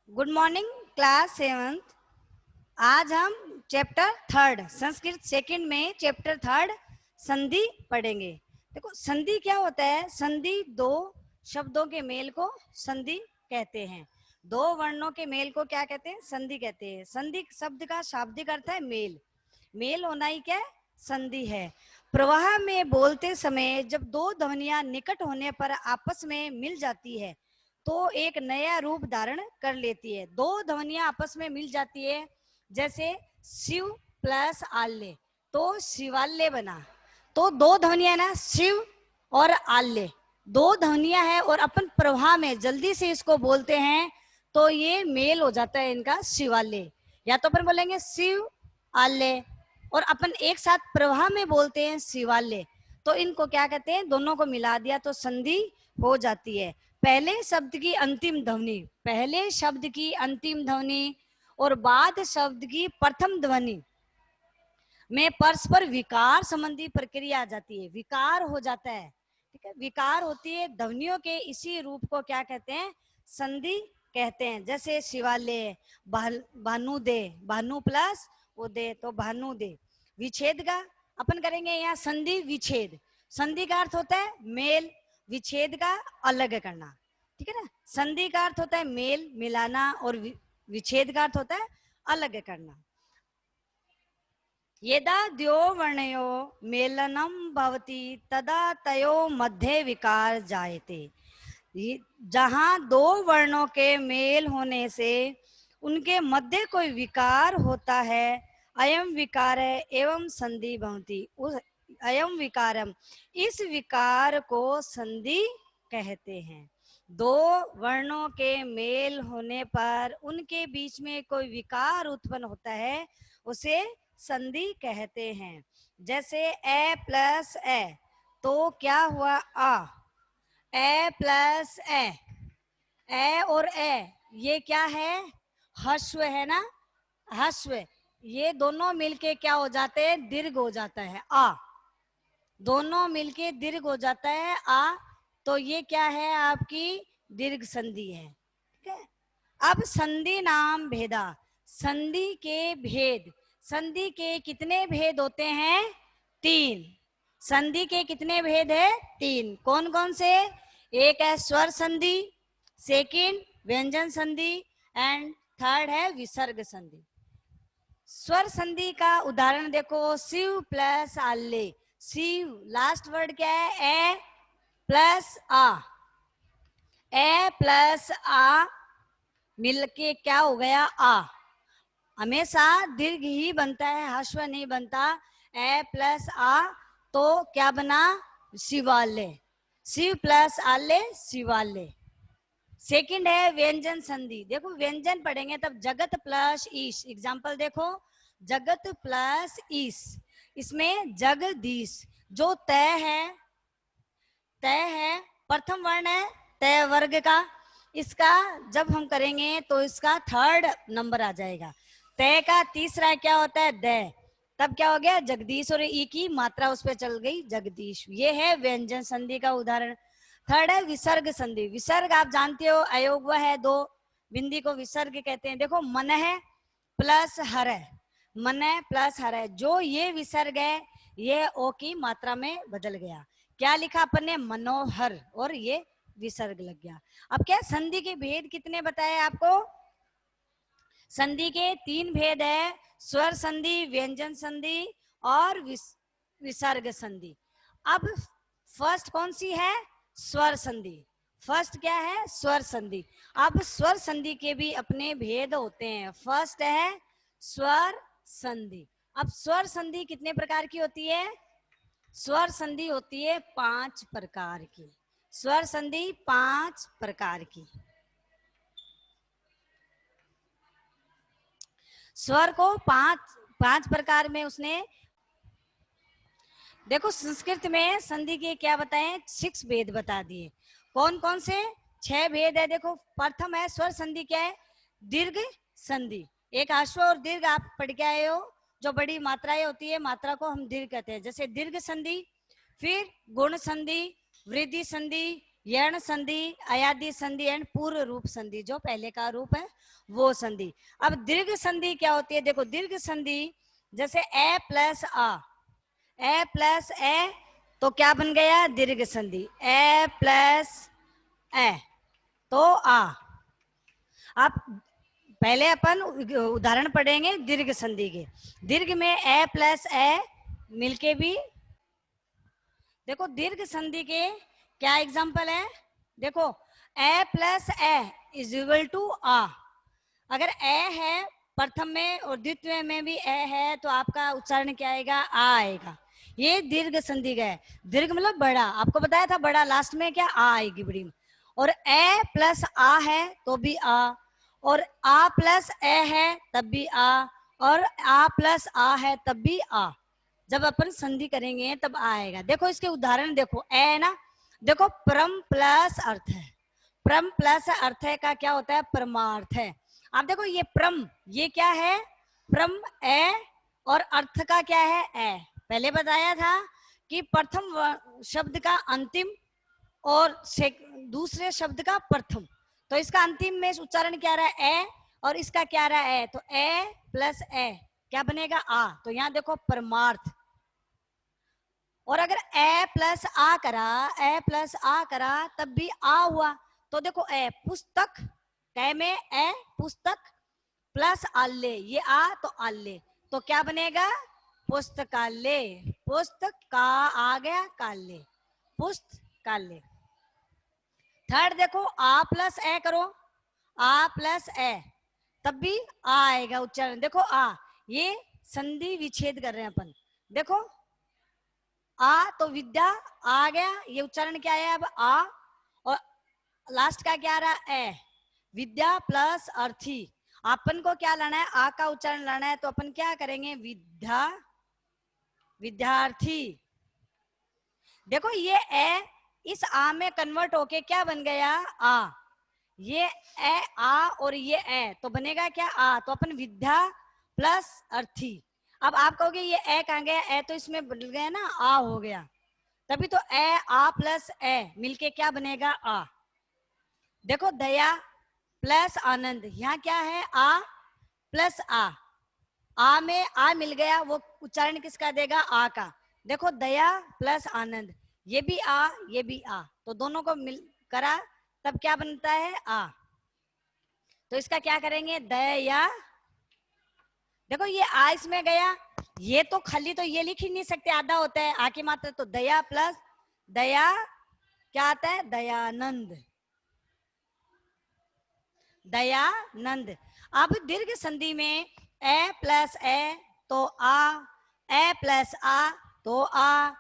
Good morning class 7th। आज हम chapter 3 Sanskrit second में चैप्टर 3 संधि पढ़ेंगे। देखो संधि क्या होता है। संधि दो शब्दों के मेल को संधि कहते हैं। दो वर्णों के मेल को क्या कहते हैं? संधि कहते हैं। संधि शब्द का शाब्दिक अर्थ है मेल। मेल होना ही क्या है? संधि है। प्रवाह में बोलते समय जब दो ध्वनियां निकट होने पर आपस में मिल जाती है तो एक नया रूप धारण कर लेती है। दो ध्वनियां आपस में मिल जाती है, जैसे शिव प्लस आल्य तो शिवाल्य बना। तो दो ध्वनियां ना, शिव और आल्य दो ध्वनियां है और अपन प्रवाह में जल्दी से इसको बोलते हैं तो ये मेल हो जाता है इनका शिवाल्य। या तो अपन बोलेंगे शिव आल्य और अपन एक साथ प्रवाह में बोलते हैं शिवाल्य, तो इनको क्या कहते हैं? दोनों को मिला दिया तो संधि हो जाती है। पहले शब्द की अंतिम ध्वनि, पहले शब्द की अंतिम ध्वनि और बाद शब्द की प्रथम ध्वनि में परस्पर विकार संबंधी प्रक्रिया आ जाती है। विकार हो जाता है, ठीक है। विकार होती है ध्वनियों के, इसी रूप को क्या कहते हैं? संधि कहते हैं। जैसे शिवालय, भानुदे, भानु प्लस उदय तो भानुदे। विच्छेद का अपन करेंगे यहाँ संधि विच्छेद। संधि का अर्थ होता है मेल, विच्छेद का अलग करना, ठीक है ना। संधि का अर्थ होता है मेल मिलाना और विच्छेद का अर्थ होता है अलग करना। यदा द्यो वर्णयो मेलनम भवति तदा तयो मध्ये विकार जायते। जहां दो वर्णों के मेल होने से उनके मध्य कोई विकार होता है, अयम विकार है एवं संधि भवति। उस अयम विकारम, इस विकार को संधि कहते हैं। दो वर्णों के मेल होने पर उनके बीच में कोई विकार उत्पन्न होता है, उसे संधि कहते हैं। जैसे ए प्लस ए तो क्या हुआ? आ। ए प्लस ए और ए ये क्या है? हस्व है ना, हस्व। ये दोनों मिलके क्या हो जाते हैं? दीर्घ हो जाता है आ। दोनों मिलके दीर्घ हो जाता है आ, तो ये क्या है? आपकी दीर्घ संधि है, ठीक है। अब संधि नाम भेदा, संधि के भेद। संधि के कितने भेद होते हैं? 3। संधि के कितने भेद है? 3। कौन कौन से? एक है स्वर संधि, सेकंड व्यंजन संधि एंड थर्ड है विसर्ग संधि। स्वर संधि का उदाहरण देखो, शिव प्लस आल्य। शिव लास्ट वर्ड क्या है? ए प्लस आ। ए प्लस आ मिलके क्या हो गया? आ। हमेशा दीर्घ ही बनता है, हस्व नहीं बनता। ए प्लस आ तो क्या बना? शिवालय। शिव प्लस आल्य शिवालय। सेकंड है व्यंजन संधि। देखो व्यंजन पढ़ेंगे तब जगत प्लस ईश। एग्जाम्पल देखो, जगत प्लस ईश, इसमें जगदीश जो तय है प्रथम वर्ण है तय वर्ग का। इसका जब हम करेंगे तो इसका 3rd नंबर आ जाएगा। तय का तीसरा क्या होता है? दय, तब क्या हो गया? जगदीश और ई की मात्रा उस पर चल गई जगदीश। ये है व्यंजन संधि का उदाहरण। थर्ड है विसर्ग संधि। विसर्ग आप जानते हो अयोग है, दो बिंदी को विसर्ग कहते हैं। देखो मन है प्लस हर है, मन है प्लस हर है, जो ये विसर्ग है ये ओ की मात्रा में बदल गया। क्या लिखा अपन ने? मनोहर, और ये विसर्ग लग गया। अब क्या संधि के भेद कितने बताए आपको? संधि के 3 भेद है, स्वर संधि, व्यंजन संधि और विसर्ग संधि। अब फर्स्ट कौन सी है? स्वर संधि। फर्स्ट क्या है? स्वर संधि। अब स्वर संधि के भी अपने भेद होते हैं। फर्स्ट है स्वर संधि। अब स्वर संधि कितने प्रकार की होती है? स्वर संधि होती है 5 प्रकार की। स्वर संधि 5 प्रकार की। स्वर को पांच प्रकार में उसने, देखो संस्कृत में संधि के क्या बताए? 6 भेद बता दिए। कौन कौन से? 6 भेद है। देखो प्रथम है स्वर संधि, क्या है? दीर्घ संधि। एक अश्व और दीर्घ आप पढ़ के आए हो, जो बड़ी मात्राएं होती है मात्रा को हम दीर्घ कहते हैं, जैसे दीर्घ संधि। फिर गुण संधि, वृद्धि संधि, यण संधि, अयादि संधि एंड पूर्व रूप संधि, जो पहले का रूप है वो संधि। अब दीर्घ संधि क्या होती है? देखो दीर्घ संधि जैसे ए प्लस आ, ए प्लस ए तो क्या बन गया? दीर्घ संधि। ए प्लस ए तो आ। आप पहले अपन उदाहरण पढ़ेंगे दीर्घ संधि के। दीर्घ में ए प्लस ए मिलके भी, देखो दीर्घ संधि के क्या एग्जांपल है? देखो A plus A is equal to आ। अगर ए है प्रथम में और द्वितीय में भी ए है तो आपका उच्चारण क्या आएगा? आ आएगा। ये दीर्घ संधि का है। दीर्घ मतलब बड़ा, आपको बताया था बड़ा, लास्ट में क्या? आ आएगी बड़ी में। और ए प्लस आ है तो भी आ, और आ प्लस ए है तब भी आ, और आ प्लस आ है तब भी आ। जब अपन संधि करेंगे तब आएगा। देखो इसके उदाहरण देखो, ए है ना, देखो परम प्लस अर्थ है। परम प्लस अर्थ है का क्या होता है? परमार्थ है। आप देखो ये परम, ये क्या है? परम ए, और अर्थ का क्या है? ए। पहले बताया था कि प्रथम शब्द का अंतिम और दूसरे शब्द का प्रथम, तो इसका अंतिम में उच्चारण क्या रहा है? ए, और इसका क्या रहा है? तो ए प्लस ए क्या बनेगा? आ। तो यहाँ देखो परमार्थ। और अगर ए प्लस आ करा, ए प्लस आ करा तब भी आ हुआ, तो देखो ए पुस्तक, कै में ए पुस्तक प्लस आल्य, ये आ तो आल्य, तो क्या बनेगा? पुस्तकालय। पुस्तक का आ गया काल्य, पुस्तकालय। थर्ड देखो आ प्लस ए करो, आ प्लस ए तब भी आ आएगा उच्चारण। देखो आ, ये संधि विच्छेद कर रहे हैं अपन। देखो आ तो विद्या आ गया, ये उच्चारण क्या है? अब आ, और लास्ट का क्या रहा? ए। विद्या प्लस अर्थी, अपन को क्या लाना है? आ का उच्चारण लाना है, तो अपन क्या करेंगे? विद्या, विद्यार्थी। देखो ये ए इस आ में कन्वर्ट होके क्या बन गया? आ। ये ए आ और ये ए तो बनेगा क्या? आ। तो अपन विद्या प्लस अर्थी। अब आप कहोगे ये ए कहाँ गया? ए तो इसमें बदल गया ना, आ हो गया, तभी तो ए आ प्लस ए मिलके क्या बनेगा? आ। देखो दया प्लस आनंद, यहाँ क्या है? आ प्लस आ में आ मिल गया, वो उच्चारण किसका देगा? आ का। देखो दया प्लस आनंद, ये भी आ ये भी आ, तो दोनों को मिल करा तब क्या बनता है? आ। तो इसका क्या करेंगे? दया। देखो ये आ इसमें गया, ये तो खाली तो ये लिख ही नहीं सकते, आधा होता है आ की मात्रा, तो दया प्लस दया क्या आता है? दयानंद, दयानंद। अब दीर्घ संधि में ए प्लस ए तो आ, ए प्लस आ तो आ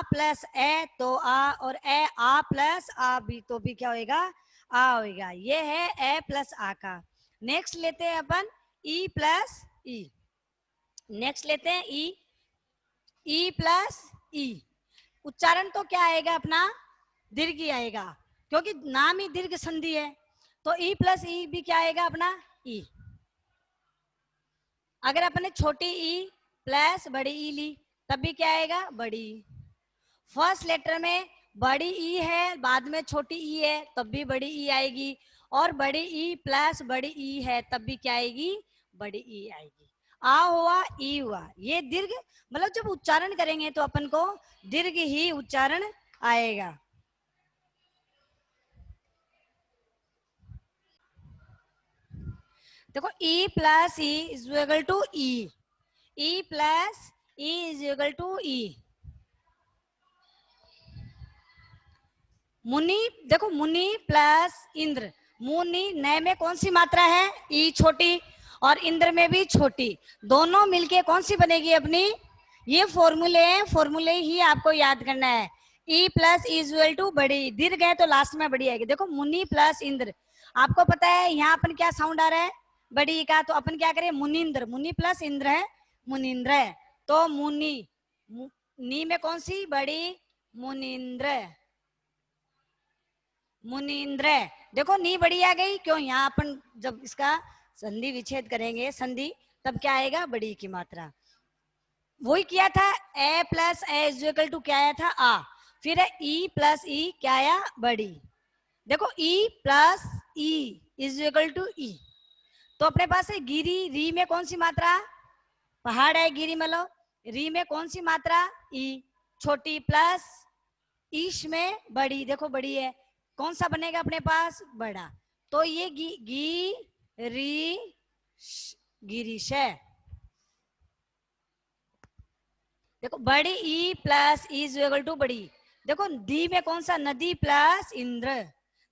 प्लस ए तो आ, और ए आ प्लस आ भी तो भी क्या होएगा? आ होएगा। ये है ए प्लस आ का। नेक्स्ट लेते हैं अपन ई प्लस ई। नेक्स्ट लेते हैं ई प्लस ई। उच्चारण तो क्या आएगा अपना? दीर्घ ही आएगा, क्योंकि नाम ही दीर्घ संधि है। तो ई प्लस ई भी क्या आएगा अपना? ई। अगर अपने छोटी ई प्लस बड़ी ई ली तब भी क्या आएगा? बड़ी। फर्स्ट लेटर में बड़ी ई है, बाद में छोटी ई है तब भी बड़ी ई आएगी, और बड़ी ई प्लस बड़ी ई है तब भी क्या आएगी? बड़ी ई आएगी। आ हुआ ई हुआ, ये दीर्घ मतलब जब उच्चारण करेंगे तो अपन को दीर्घ ही उच्चारण आएगा। देखो ई प्लस ई इज इक्वल टू ई, ई प्लस ई इज इक्वल टू ई। मुनि, देखो मुनि प्लस इंद्र, मुनि नए में कौन सी मात्रा है? ई छोटी, और इंद्र में भी छोटी, दोनों मिलके कौन सी बनेगी अपनी? ये फॉर्मूले हैं, फॉर्मूले ही आपको याद करना है। E plus is equal to बड़ी, दीर्घ है तो लास्ट में बड़ी आएगी। देखो मुनि प्लस इंद्र, आपको पता है यहाँ अपन क्या साउंड आ रहा है? बड़ी का, तो अपन क्या करें? मुनिंद्र, मुनि प्लस इंद्र है मुनिंद्र है, तो मुनि, नी में कौन सी? बड़ी, मुनिंद्र, मुनिंद्र। देखो नी बड़ी आ गई, क्यों? यहाँ अपन जब इसका संधि विच्छेद करेंगे संधि तब क्या आएगा? बड़ी की मात्रा। वही किया था, A plus A is equal to क्या आया था? आ। फिर है ई प्लस ई, क्या आया, बड़ी। देखो ई प्लस ई इज इक्वल टू ई, तो अपने पास है गिरी, री में कौन सी मात्रा, पहाड़ है गिरी मतलब, री में कौन सी मात्रा, ई, छोटी, प्लस ईश में बड़ी, देखो बड़ी है, कौन सा बनेगा अपने पास, बड़ा। तो ये गी री गिरीश है। देखो बड़ी E plus is equal to बड़ी। देखो दी में कौन सा, नदी प्लस इंद्र,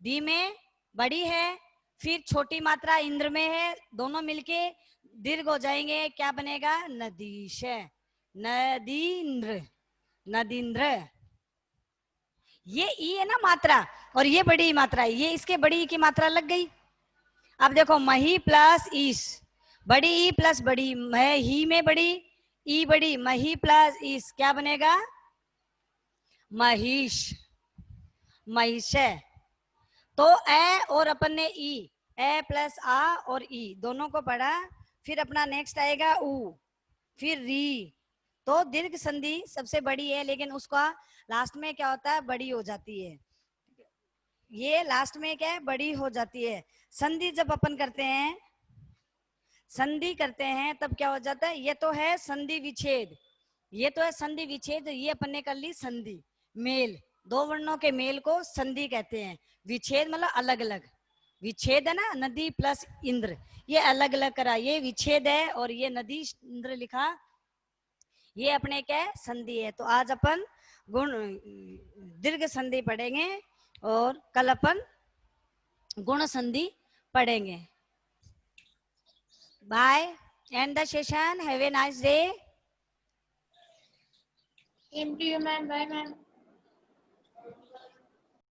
दी में बड़ी है, फिर छोटी मात्रा इंद्र में है, दोनों मिलके दीर्घ हो जाएंगे, क्या बनेगा, नदीश, नदींद्र, नदींद्र। ये ई है ना मात्रा, और ये बड़ी मात्रा है, ये इसके बड़ी ई की मात्रा लग गई। अब देखो मही प्लस ईश, बड़ी ई प्लस बड़ी, ही में बड़ी, ई बड़ी, मही प्लस ईश, क्या बनेगा, महिष, महिष है। तो ए और अपन ने ई, ए प्लस आ और ई दोनों को पढ़ा, फिर अपना नेक्स्ट आएगा ऊ, फिर री। तो दीर्घ संधि सबसे बड़ी है, लेकिन उसका लास्ट में क्या होता है, बड़ी हो जाती है, ये लास्ट में क्या है, बड़ी हो जाती है। संधि जब अपन करते हैं, संधि करते हैं तब क्या हो जाता है, ये तो है संधि विच्छेद, ये तो है संधि विच्छेद, ये अपन ने कर ली संधि, मेल, दो वर्णों के मेल को संधि कहते हैं। विच्छेद मतलब अलग अलग, विच्छेद है ना, नदी प्लस इंद्र, ये अलग अलग करा, ये विच्छेद है, और ये नदी इंद्र लिखा, ये अपने क्या है, संधि है। तो आज अपन गुण दीर्घ संधि पढ़ेंगे, और कल अपन गुण संधि पढ़ेंगे। Bye, end the session, have a nice day. Same to you, ma'am. Bye, ma'am.